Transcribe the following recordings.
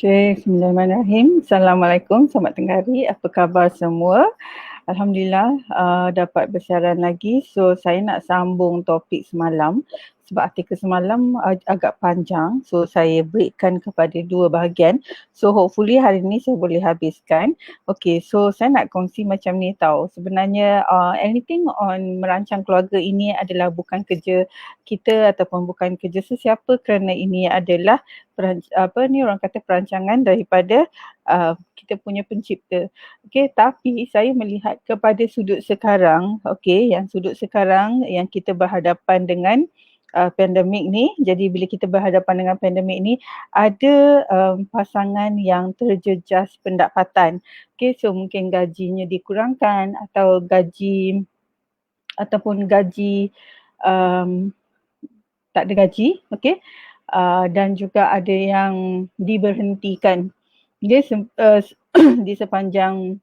Okay, bismillahirrahmanirrahim. Assalamualaikum, selamat tengah hari. Apa khabar semua? Alhamdulillah dapat bersiaran lagi. So saya nak sambung topik semalam sebab artikel semalam agak panjang. So saya breakkan kepada dua bahagian. So hopefully hari ni saya boleh habiskan. Okay, so saya nak kongsi macam ni tau. Sebenarnya anything on merancang keluarga ini adalah bukan kerja kita ataupun bukan kerja sesiapa, kerana ini adalah orang kata perancangan daripada kita punya pencipta. Okey, tapi saya melihat kepada sudut sekarang, okey, yang sudut sekarang yang kita berhadapan dengan pandemik ni. Jadi bila kita berhadapan dengan pandemik ni, ada pasangan yang terjejas pendapatan. Okey, so mungkin gajinya dikurangkan atau gaji tak ada gaji, okey. Dan juga ada yang diberhentikan. Dia di sepanjang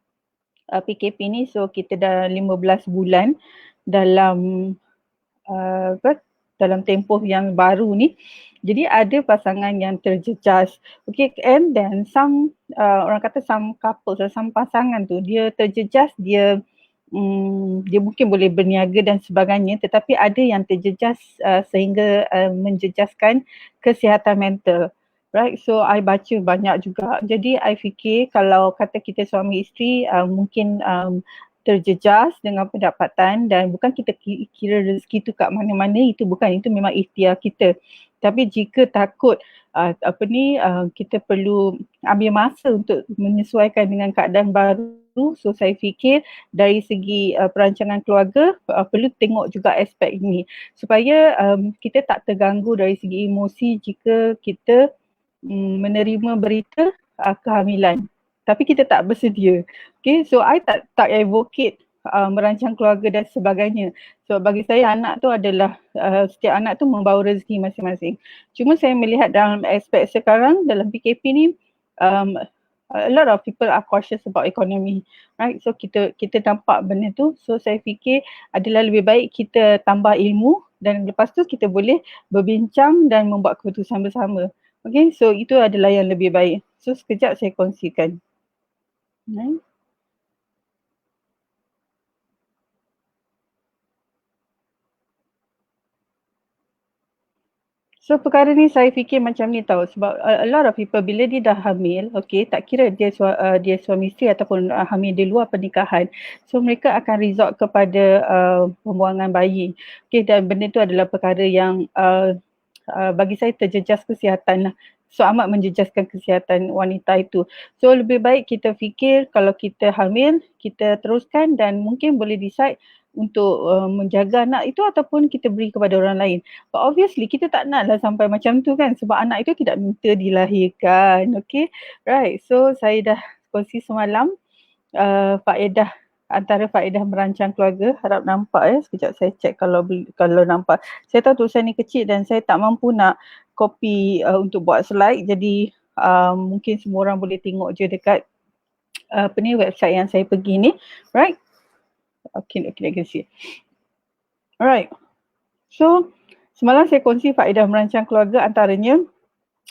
PKP ni, so kita dah 15 bulan dalam dalam tempoh yang baru ni. Jadi ada pasangan yang terjejas. Okay, and then some orang kata some couples atau some pasangan tu dia terjejas, dia mungkin boleh berniaga dan sebagainya, tetapi ada yang terjejas sehingga menjejaskan kesihatan mental. Right, so I baca banyak juga. Jadi I fikir kalau kata kita suami isteri mungkin terjejas dengan pendapatan, dan bukan kita kira rezeki tu kat mana-mana, itu bukan, itu memang ikhtiar kita. Tapi jika takut kita perlu ambil masa untuk menyesuaikan dengan keadaan baru, so saya fikir dari segi perancangan keluarga perlu tengok juga aspek ini supaya kita tak terganggu dari segi emosi jika kita menerima berita kehamilan tapi kita tak bersedia. Okay, so I tak advocate merancang keluarga dan sebagainya. So bagi saya anak tu adalah setiap anak tu membawa rezeki masing-masing. Cuma saya melihat dalam aspek sekarang dalam PKP ni a lot of people are cautious about economy, right? So kita nampak benda tu. So saya fikir adalah lebih baik kita tambah ilmu dan lepas tu kita boleh berbincang dan membuat keputusan bersama. Okay, so itu adalah yang lebih baik. So sekejap saya kongsikan. Right. So perkara ni saya fikir macam ni tau, sebab a lot of people bila dia dah hamil, okay, tak kira dia suami isteri ataupun hamil di luar pernikahan, so mereka akan resort kepada pembuangan bayi. Okay, dan benda tu adalah perkara yang bagi saya terjejas kesihatan lah. So amat menjejaskan kesihatan wanita itu. So lebih baik kita fikir kalau kita hamil, kita teruskan dan mungkin boleh decide untuk menjaga anak itu ataupun kita beri kepada orang lain. But obviously kita tak nak lah sampai macam tu kan, sebab anak itu tidak minta dilahirkan. Okay, right. So saya dah kongsi semalam faedah, antara faedah merancang keluarga. Harap nampak sekejap saya check kalau nampak. Saya tahu tulisan ni kecil dan saya tak mampu nak copy untuk buat slide, jadi mungkin semua orang boleh tengok je dekat website yang saya pergi ni, right? Okay, I can see. Alright. So semalam saya kongsi faedah merancang keluarga, antaranya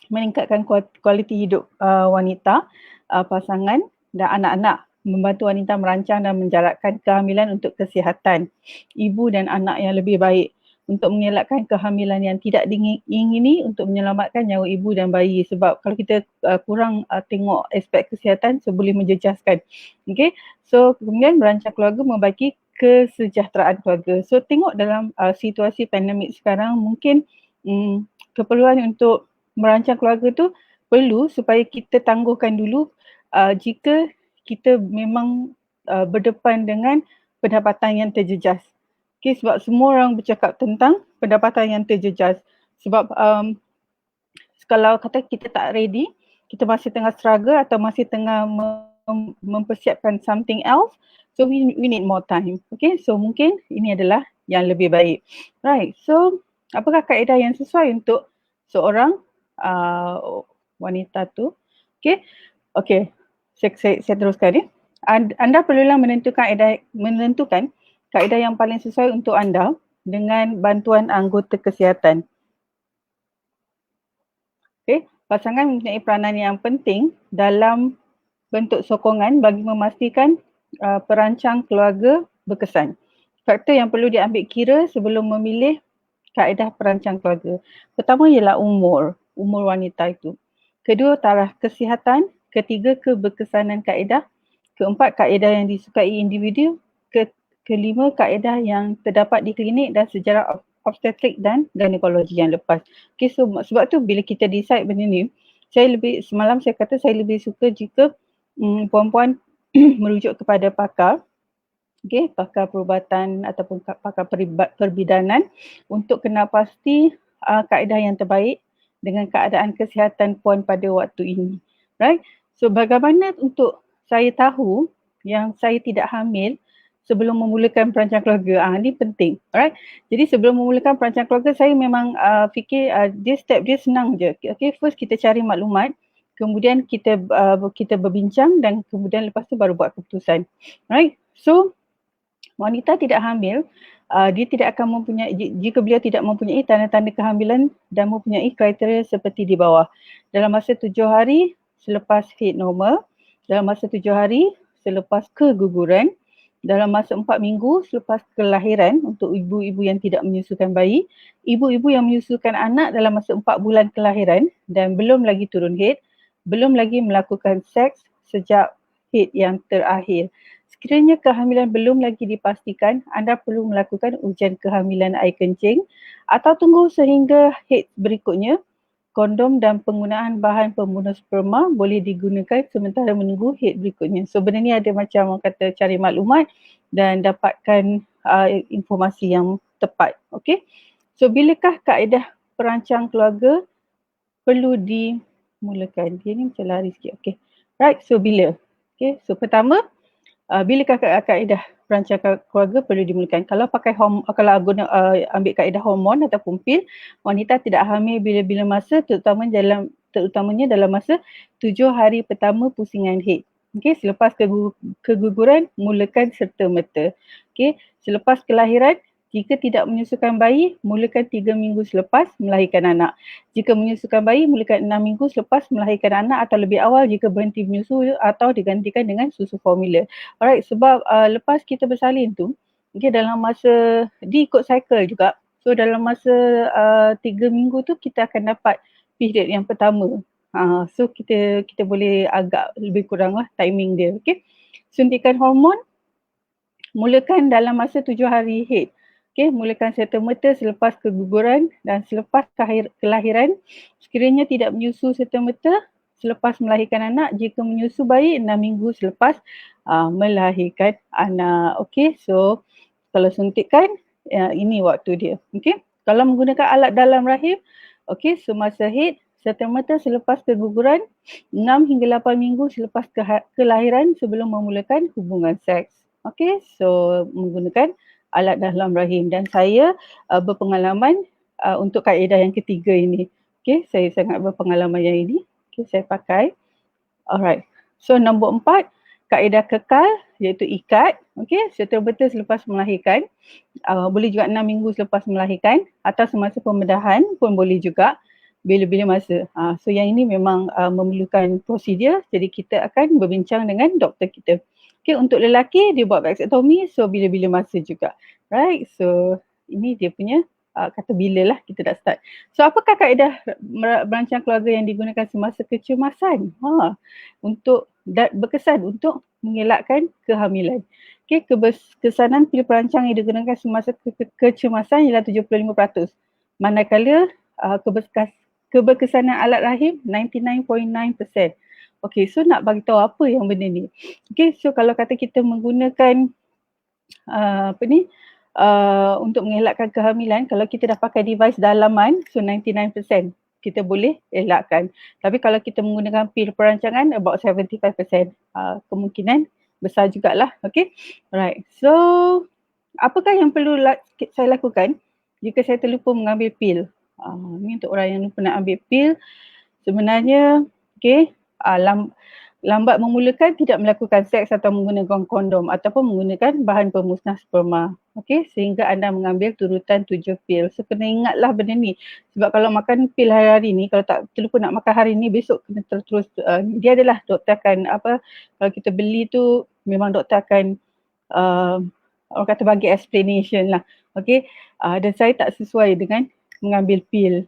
meningkatkan kualiti hidup wanita, pasangan dan anak-anak, membantu wanita merancang dan menjarakkan kehamilan untuk kesihatan ibu dan anak yang lebih baik, untuk mengelakkan kehamilan yang tidak diingini, untuk menyelamatkan nyawa ibu dan bayi. Sebab kalau kita kurang tengok aspek kesihatan, so boleh menjejaskan. Okay, so kemudian merancang keluarga membagi kesejahteraan keluarga. So tengok dalam situasi pandemik sekarang, mungkin keperluan untuk merancang keluarga tu perlu supaya kita tangguhkan dulu jika kita memang berdepan dengan pendapatan yang terjejas. Okay, sebab semua orang bercakap tentang pendapatan yang terjejas. Sebab kalau kata kita tak ready, kita masih tengah struggle atau masih tengah mempersiapkan something else, so we need more time. Okay, so mungkin ini adalah yang lebih baik. Right, so apakah kaedah yang sesuai untuk seorang wanita tu? Okay, saya teruskan. Anda perlulah menentukan kaedah yang paling sesuai untuk anda dengan bantuan anggota kesihatan. Okay, pasangan mempunyai peranan yang penting dalam bentuk sokongan bagi memastikan perancang keluarga berkesan. Faktor yang perlu diambil kira sebelum memilih kaedah perancang keluarga. Pertama ialah umur wanita itu. Kedua, taraf kesihatan. Ketiga, keberkesanan kaedah. Keempat, kaedah yang disukai individu. Kelima, kaedah yang terdapat di klinik dan sejarah obstetrik dan ginekologi yang lepas. Okay, so sebab tu bila kita decide benda ni, semalam saya kata saya lebih suka jika puan-puan merujuk kepada pakar, pakar perubatan ataupun pakar perbidanan untuk kenal pasti kaedah yang terbaik dengan keadaan kesihatan puan pada waktu ini. Right? So bagaimana untuk saya tahu yang saya tidak hamil sebelum memulakan perancang keluarga? Ini penting. Alright? Jadi sebelum memulakan perancang keluarga, saya memang fikir step dia senang je. Okay, first kita cari maklumat, kemudian kita berbincang dan kemudian lepas tu baru buat keputusan. Right? So wanita tidak hamil, dia tidak akan mempunyai, jika beliau tidak mempunyai tanda-tanda kehamilan dan mempunyai kriteria seperti di bawah. Dalam masa 7 hari selepas haid normal, dalam masa 7 hari selepas keguguran, dalam masa 4 minggu selepas kelahiran untuk ibu-ibu yang tidak menyusukan bayi, ibu-ibu yang menyusukan anak dalam masa 4 bulan kelahiran dan belum lagi turun haid, belum lagi melakukan seks sejak haid yang terakhir. Sekiranya kehamilan belum lagi dipastikan, anda perlu melakukan ujian kehamilan air kencing atau tunggu sehingga haid berikutnya. Kondom dan penggunaan bahan pembunuh sperma boleh digunakan sementara menunggu haid berikutnya. So benda ni ada macam orang kata cari maklumat dan dapatkan informasi yang tepat. Okay. So bilakah kaedah perancang keluarga perlu dimulakan? Dia ni macam lari sikit. Okay. Right. So bila? Okay. So pertama, bilakah kaedah perancang keluarga perlu dimulakan? Kalau ambil kaedah hormon ataupun pil, wanita tidak hamil bila-bila masa, terutamanya dalam masa 7 hari pertama pusingan haid. Okay, selepas keguguran, mulakan serta-merta. Okay, selepas kelahiran, jika tidak menyusukan bayi, mulakan 3 minggu selepas melahirkan anak. Jika menyusukan bayi, mulakan 6 minggu selepas melahirkan anak atau lebih awal jika berhenti menyusu atau digantikan dengan susu formula. Alright, sebab lepas kita bersalin tu, dalam masa, dia ikut cycle juga. So dalam masa 3 minggu tu kita akan dapat period yang pertama. So kita boleh agak lebih kurang lah timing dia. Okay. Suntikan hormon, mulakan dalam masa 7 hari haid. Okay, mulakan serta-merta selepas keguguran dan selepas kelahiran. Sekiranya tidak menyusu serta-merta selepas melahirkan anak, jika menyusu bayi 6 minggu selepas melahirkan anak. Okay, so kalau suntikan, ini waktu dia. Okay, kalau menggunakan alat dalam rahim, okay, semasa haid, serta-merta selepas keguguran 6 hingga 8 minggu selepas kelahiran sebelum memulakan hubungan seks. Okay, so menggunakan alat dalam rahim dan saya berpengalaman untuk kaedah yang ketiga ini. Okay, saya sangat berpengalaman yang ini. Okay, saya pakai. Alright. So nombor 4, kaedah kekal iaitu ikat. Okay, serta-merta selepas melahirkan. Boleh juga 6 minggu selepas melahirkan atau semasa pembedahan pun boleh juga bila-bila masa. So yang ini memang memerlukan prosedur, jadi kita akan berbincang dengan doktor kita. Okay, untuk lelaki dia buat vasektomi, so bila-bila masa juga. Right, so ini dia punya kata bila lah kita dah start. So apakah kaedah merancang keluarga yang digunakan semasa kecemasan? Untuk berkesan untuk mengelakkan kehamilan. Okay, keberkesanan pil perancang yang digunakan semasa kecemasan ialah 75%. Manakala keberkesanan alat rahim 99.9%. Okay, so nak bagi tahu apa yang benda ni. Okay, so kalau kata kita menggunakan untuk mengelakkan kehamilan, kalau kita dah pakai device dalaman, so 99% kita boleh elakkan. Tapi kalau kita menggunakan pil perancangan, about 75%. Kemungkinan besar jugalah. Okay, alright. So, apakah yang perlu saya lakukan jika saya terlupa mengambil pil? Ni untuk orang yang lupa nak ambil pil. Sebenarnya, okay, lambat memulakan tidak melakukan seks atau menggunakan kondom ataupun menggunakan bahan pemusnah sperma. Okey, sehingga anda mengambil turutan 7 pil. So kena ingatlah benda ni. Sebab kalau makan pil hari-hari ni, kalau tak terlupa nak makan hari ni, besok kena terus, dia adalah doktor akan kalau kita beli tu memang doktor akan orang kata bagi explanation lah. Okey, dan saya tak sesuai dengan mengambil pil.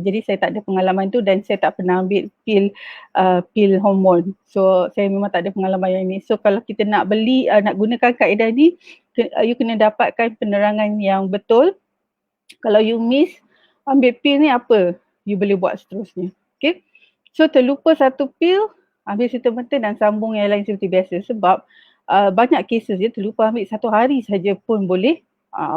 Jadi saya tak ada pengalaman tu dan saya tak pernah ambil pil hormon. So saya memang tak ada pengalaman yang ni. So kalau kita nak beli, nak gunakan kaedah ni, you kena dapatkan penerangan yang betul. Kalau you miss ambil pil ni, apa you boleh buat seterusnya. Okay. So terlupa satu pil, ambil serta-merta dan sambung yang lain seperti biasa. Sebab banyak cases dia terlupa ambil satu hari saja pun boleh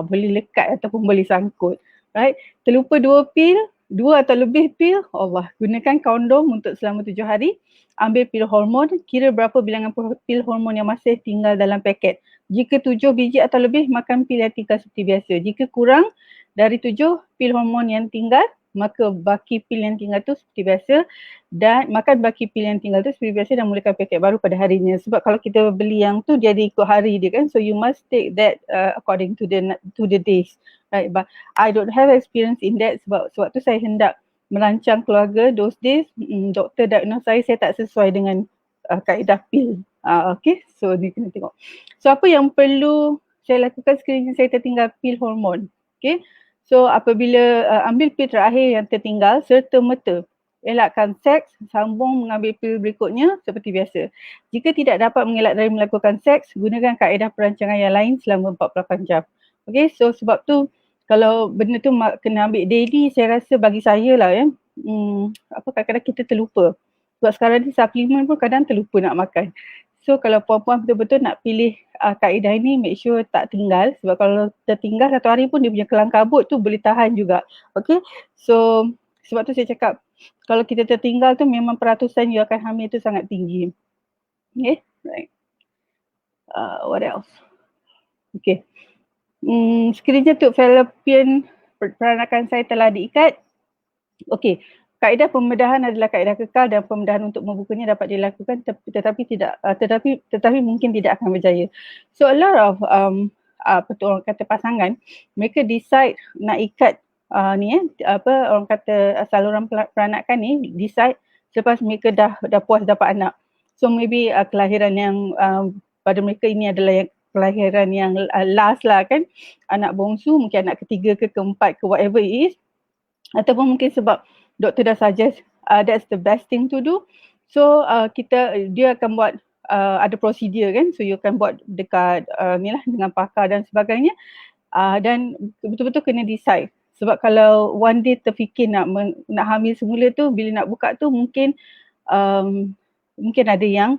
lekat ataupun boleh sangkut. Right. Terlupa 2 pil, 2 atau lebih pil, Allah, gunakan kondom untuk selama 7 hari. Ambil pil hormon, kira berapa bilangan pil hormon yang masih tinggal dalam paket. Jika 7 biji atau lebih, makan pil yang tinggal seperti biasa. Jika kurang dari 7 pil hormon yang tinggal, maka baki pil yang tinggal tu seperti biasa, dan makan baki pil yang tinggal tu seperti biasa dan mulakan paket baru pada harinya. Sebab kalau kita beli yang tu, dia ada ikut hari dia kan, so you must take that according to the days. Right, but I don't have experience in that sebab tu saya hendak merancang keluarga those days. Doktor diagnose saya tak sesuai dengan kaedah pil. Okay, so ni kena tengok. So apa yang perlu saya lakukan sekiranya saya tertinggal pil hormon? Okay, so apabila ambil pil terakhir yang tertinggal, serta-merta elakkan seks, sambung mengambil pil berikutnya seperti biasa. Jika tidak dapat mengelak dari melakukan seks, gunakan kaedah perancangan yang lain selama 48 jam. Okay, so sebab tu kalau benda tu kena ambil daily, saya rasa bagi saya lah ya, kadang-kadang kita terlupa. Sebab sekarang ni suplemen pun kadang terlupa nak makan. So kalau puan-puan betul-betul nak pilih kaedah ni, make sure tak tinggal. Sebab kalau tertinggal satu hari pun dia punya kelang kabut tu boleh tahan juga. Okay, so sebab tu saya cakap, kalau kita tertinggal tu memang peratusan you akan hamil tu sangat tinggi. Okay, right. What else? Okay. Sekiranya Tuk Fallopian peranakan saya telah diikat, okey, kaedah pembedahan adalah kaedah kekal dan pembedahan untuk membukanya dapat dilakukan tetapi mungkin tidak akan berjaya. So a lot of orang kata pasangan, mereka decide nak ikat orang kata saluran peranakan ni, decide selepas mereka dah puas dapat anak. So maybe kelahiran yang pada mereka ini adalah kelahiran yang last lah kan, anak bongsu, mungkin anak ketiga ke keempat ke whatever it is, ataupun mungkin sebab doktor dah suggest that's the best thing to do. So dia akan buat ada prosedur kan, so you akan buat dekat dengan pakar dan sebagainya, dan betul-betul kena decide. Sebab kalau one day terfikir nak hamil semula tu, bila nak buka tu mungkin ada yang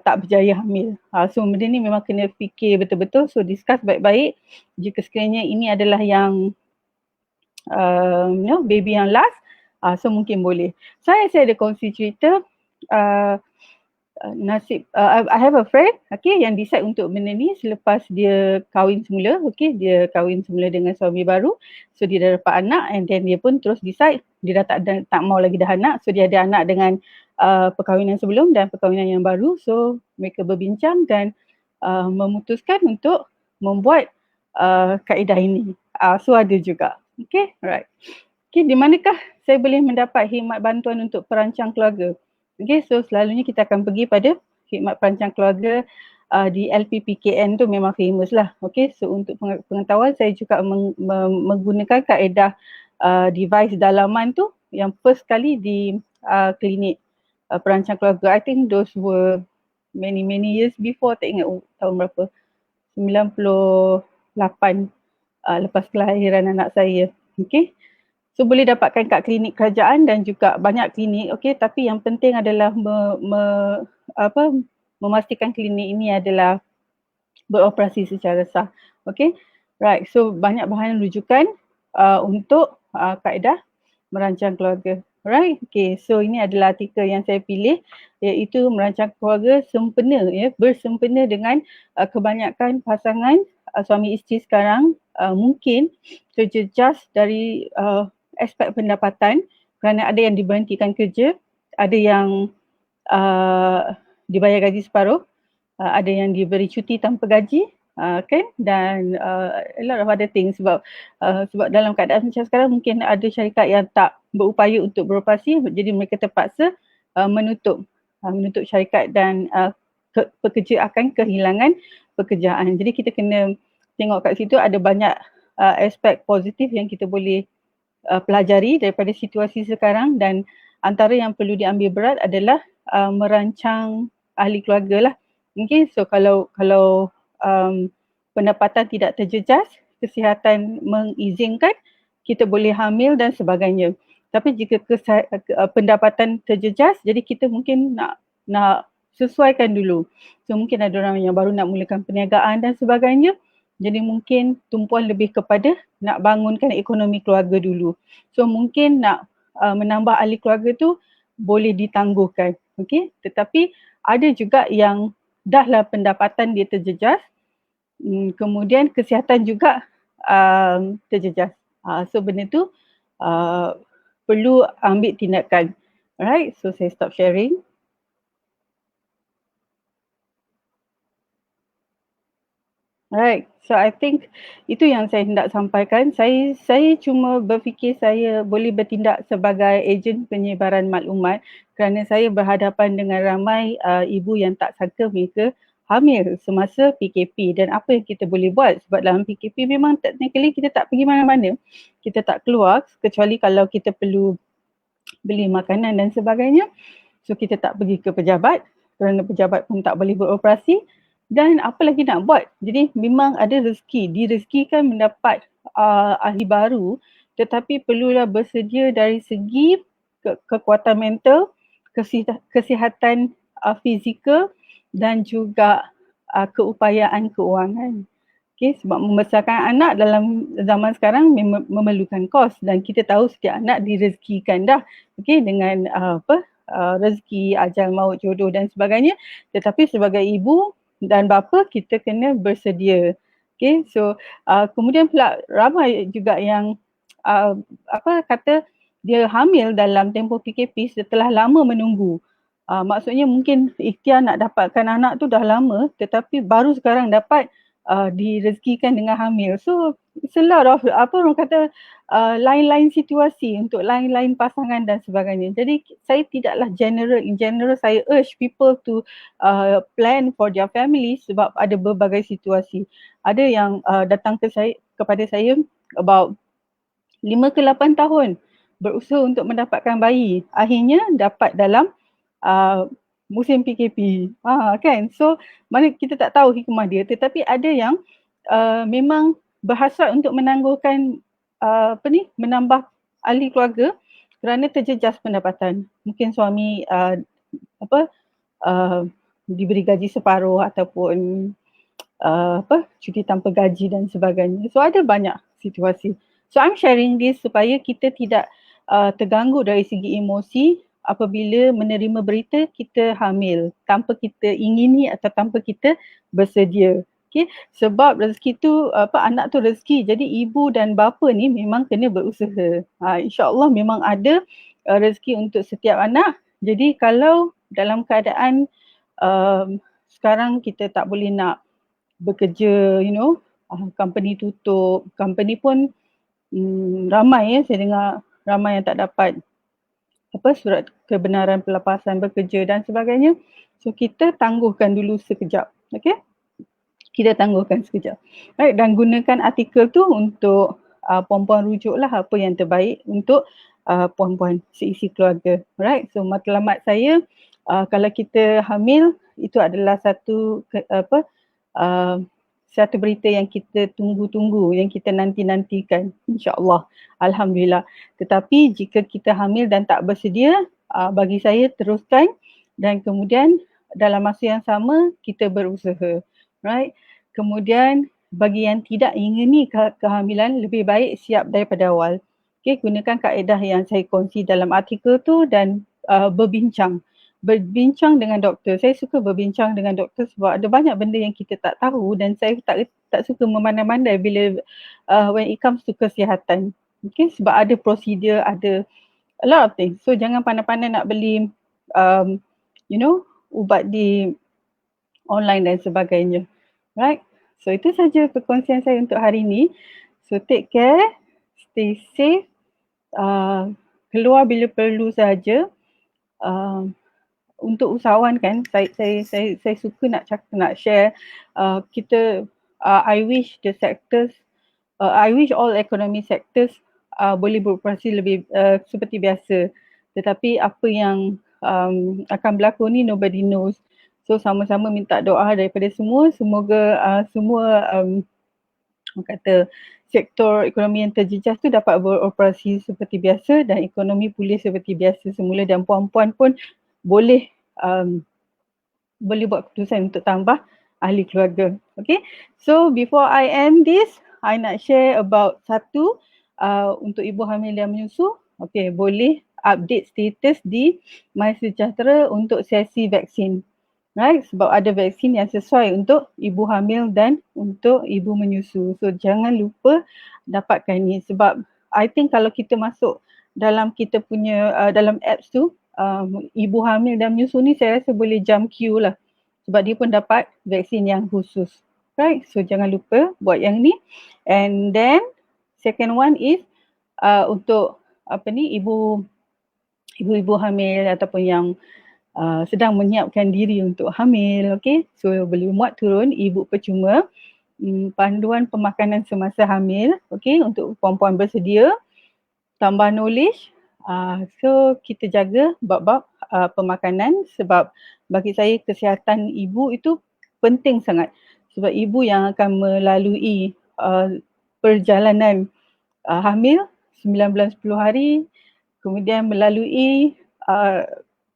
tak berjaya hamil. So benda ni memang kena fikir betul-betul. So discuss baik-baik. Jika sekiranya ini adalah yang baby yang last, so mungkin boleh. Saya ada kongsi cerita nasib. I have a friend, okay, yang decide untuk benda ni selepas dia kahwin semula. Okay, dia kahwin semula dengan suami baru. So dia dah dapat anak, and then dia pun terus decide dia dah tak mau lagi dah anak. So dia ada anak dengan perkahwinan sebelum dan perkahwinan yang baru. So mereka berbincang dan memutuskan untuk membuat kaedah ini. So ada juga. Okay, right. Okay, di manakah saya boleh mendapat khidmat bantuan untuk perancang keluarga? Okay, so selalunya kita akan pergi pada khidmat perancang keluarga di LPPKN tu memang famous lah. Okay, so untuk pengetahuan, saya juga menggunakan kaedah device dalaman tu yang first kali di klinik perancang keluarga. I think those were many years before, tak ingat tahun berapa, 98 lepas kelahiran anak saya. Okay, so boleh dapatkan kat klinik kerajaan dan juga banyak klinik. Okay, tapi yang penting adalah memastikan klinik ini adalah beroperasi secara sah. Okay, right. So banyak bahan rujukan untuk kaedah merancang keluarga. Right, okay, so ini adalah artikel yang saya pilih, iaitu merancang keluarga sempena, bersempena dengan kebanyakan pasangan suami isteri sekarang mungkin terjejas dari aspek pendapatan kerana ada yang diberhentikan kerja, ada yang dibayar gaji separuh, ada yang diberi cuti tanpa gaji, kan, dan a lot of other things sebab dalam keadaan macam sekarang mungkin ada syarikat yang tak berupaya untuk beroperasi, jadi mereka terpaksa menutup syarikat dan pekerja akan kehilangan pekerjaan. Jadi kita kena tengok kat situ ada banyak aspek positif yang kita boleh pelajari daripada situasi sekarang, dan antara yang perlu diambil berat adalah merancang ahli keluarga lah. Okay, so kalau pendapatan tidak terjejas, kesihatan mengizinkan, kita boleh hamil dan sebagainya. Tapi jika pendapatan terjejas, jadi kita mungkin nak sesuaikan dulu. So mungkin ada orang yang baru nak mulakan perniagaan dan sebagainya. Jadi mungkin tumpuan lebih kepada nak bangunkan ekonomi keluarga dulu. So mungkin nak menambah ahli keluarga tu boleh ditangguhkan. Okay? Tetapi ada juga yang dahlah pendapatan dia terjejas, kemudian kesihatan juga terjejas. So benda tu perlu ambil tindakan. Alright, so saya stop sharing. Alright, so I think itu yang saya hendak sampaikan. Saya cuma berfikir saya boleh bertindak sebagai ejen penyebaran maklumat kerana saya berhadapan dengan ramai ibu yang tak sangka mereka hamil semasa PKP, dan apa yang kita boleh buat sebab dalam PKP memang technically kita tak pergi mana-mana. Kita tak keluar kecuali kalau kita perlu beli makanan dan sebagainya. So kita tak pergi ke pejabat kerana pejabat pun tak boleh beroperasi. Dan apa lagi nak buat? Jadi memang ada rezeki, direzekikan mendapat ahli baru, tetapi perlulah bersedia dari segi kekuatan mental, kesihatan fizikal dan juga keupayaan keuangan. Okay, sebab membesarkan anak dalam zaman sekarang memerlukan kos, dan kita tahu setiap anak direzekikan dah, okay, dengan rezeki, ajal, maut, jodoh dan sebagainya. Tetapi sebagai ibu dan bapa kita kena bersedia. Okay, so kemudian pula ramai juga yang dia hamil dalam tempoh PKP setelah lama menunggu. Maksudnya mungkin ikhtiar nak dapatkan anak tu dah lama, tetapi baru sekarang dapat direzekikan dengan hamil. So it's a lot of lain-lain situasi untuk lain-lain pasangan dan sebagainya. Jadi saya tidaklah in general saya urge people to plan for their family sebab ada berbagai situasi. Ada yang datang kepada saya about 5 ke 8 tahun berusaha untuk mendapatkan bayi. Akhirnya dapat dalam musim PKP. Kan? So mana kita tak tahu hikmah dia, tetapi ada yang memang berhasrat untuk menangguhkan menambah ahli keluarga kerana terjejas pendapatan. Mungkin suami diberi gaji separuh ataupun cuti tanpa gaji dan sebagainya. So ada banyak situasi. So I'm sharing this supaya kita tidak terganggu dari segi emosi apabila menerima berita kita hamil tanpa kita ingini atau tanpa kita bersedia. Okay, sebab rezeki tu anak tu rezeki. Jadi ibu dan bapa ni memang kena berusaha. InsyaAllah memang ada rezeki untuk setiap anak. Jadi kalau dalam keadaan sekarang kita tak boleh nak bekerja, company tutup, company pun ramai saya dengar ramai yang tak dapat surat kebenaran pelepasan bekerja dan sebagainya. So kita tangguhkan dulu sekejap. Okay? Kita tangguhkan sekejap. Right? Dan gunakan artikel tu untuk puan-puan rujuklah apa yang terbaik untuk puan-puan seisi keluarga. Right? So matlamat saya, kalau kita hamil, itu adalah satu satu berita yang kita tunggu-tunggu, yang kita nanti-nantikan, insyaAllah, alhamdulillah. Tetapi jika kita hamil dan tak bersedia, bagi saya teruskan, dan kemudian dalam masa yang sama kita berusaha, right? Kemudian bagi yang tidak ingini kehamilan, lebih baik siap daripada awal. Okay, gunakan kaedah yang saya kongsi dalam artikel tu dan berbincang dengan doktor. Saya suka berbincang dengan doktor sebab ada banyak benda yang kita tak tahu, dan saya tak suka memandai-mandai bila when it comes to kesihatan. Okay, sebab ada prosedur, ada a lot of things. So jangan pandai-pandai nak beli ubat di online dan sebagainya. Right? So itu saja perkongsian saya untuk hari ini. So take care, stay safe, keluar bila perlu saja. Untuk usahawan kan, saya suka nak share, kita, I wish the sectors, I wish all economy sectors boleh beroperasi lebih seperti biasa. Tetapi apa yang akan berlaku ni nobody knows. So sama-sama minta doa daripada semua, semoga semua orang kata sektor ekonomi yang terjejas tu dapat beroperasi seperti biasa dan ekonomi pulih seperti biasa semula, dan puan-puan pun boleh boleh buat keputusan untuk tambah ahli keluarga. Okay, so before I end this, I nak share about satu untuk ibu hamil dan menyusu. Okay, boleh update status di MySejahtera untuk sesi vaksin. Right, sebab ada vaksin yang sesuai untuk ibu hamil dan untuk ibu menyusu. So jangan lupa dapatkan ni, sebab I think kalau kita masuk dalam kita punya dalam apps tu, ibu hamil dan menyusu ni saya rasa boleh jump queue lah, sebab dia pun dapat vaksin yang khusus. Right, so jangan lupa buat yang ni. And then second one is untuk ibu-ibu hamil ataupun yang sedang menyiapkan diri untuk hamil. Okay, so boleh muat turun ibu percuma panduan pemakanan semasa hamil, okay, untuk puan-puan bersedia, tambah knowledge. So kita jaga bab-bab pemakanan, sebab bagi saya kesihatan ibu itu penting sangat, sebab ibu yang akan melalui perjalanan hamil 9 bulan 10 hari, kemudian melalui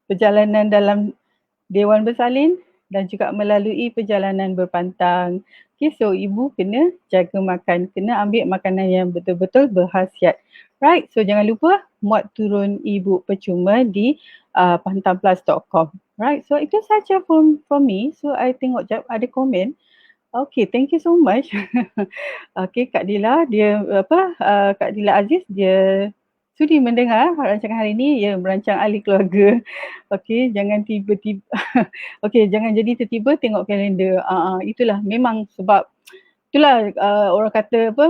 perjalanan dalam dewan bersalin dan juga melalui perjalanan berpantang. Okay, so ibu kena jaga makan, kena ambil makanan yang betul-betul berkhasiat. Right, so jangan lupa muat turun ibu percuma di pantangplus.com. Right, so itu saja from me. So I tengok jap ada komen. Okay, thank you so much. Okay, Kak Dila, Kak Dila Aziz, dia sudi mendengar rancangan hari ini, ya, merancang ahli keluarga. Okay, jangan tiba-tiba, okay, jangan jadi tiba-tiba tengok kalender. Itulah memang sebab, itulah orang kata apa,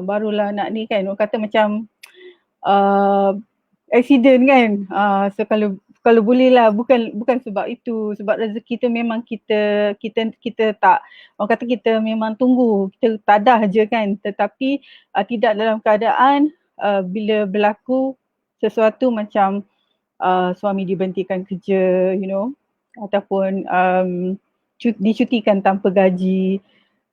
barulah nak ni kan, orang kata macam accident kan. So kalau boleh lah, bukan sebab itu, sebab rezeki tu memang kita tak, orang kata kita memang tunggu, kita tadah je kan, tetapi tidak dalam keadaan bila berlaku sesuatu macam suami diberhentikan kerja, you know, ataupun dicutikan tanpa gaji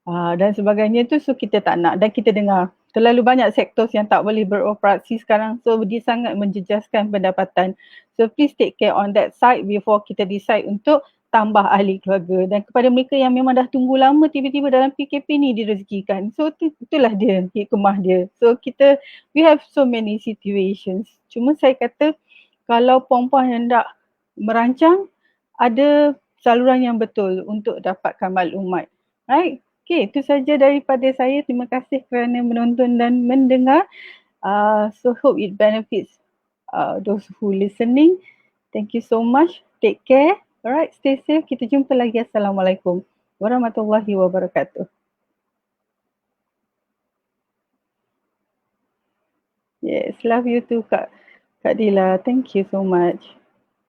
dan sebagainya tu. So kita tak nak, dan kita dengar terlalu banyak sektor yang tak boleh beroperasi sekarang, so dia sangat menjejaskan pendapatan. So please take care on that side before kita decide untuk tambah ahli keluarga. Dan kepada mereka yang memang dah tunggu lama, tiba-tiba dalam PKP ni direzekikan, so itulah dia hikmah dia. So we have so many situations. Cuma saya kata kalau puan-puan hendak merancang, ada saluran yang betul untuk dapatkan maklumat. Right? Okay, itu saja daripada saya. Terima kasih kerana menonton dan mendengar. So hope it benefits those who listening. Thank you so much. Take care. Alright, stay safe. Kita jumpa lagi. Assalamualaikum warahmatullahi wabarakatuh. Yes, love you too Kak Dila. Thank you so much.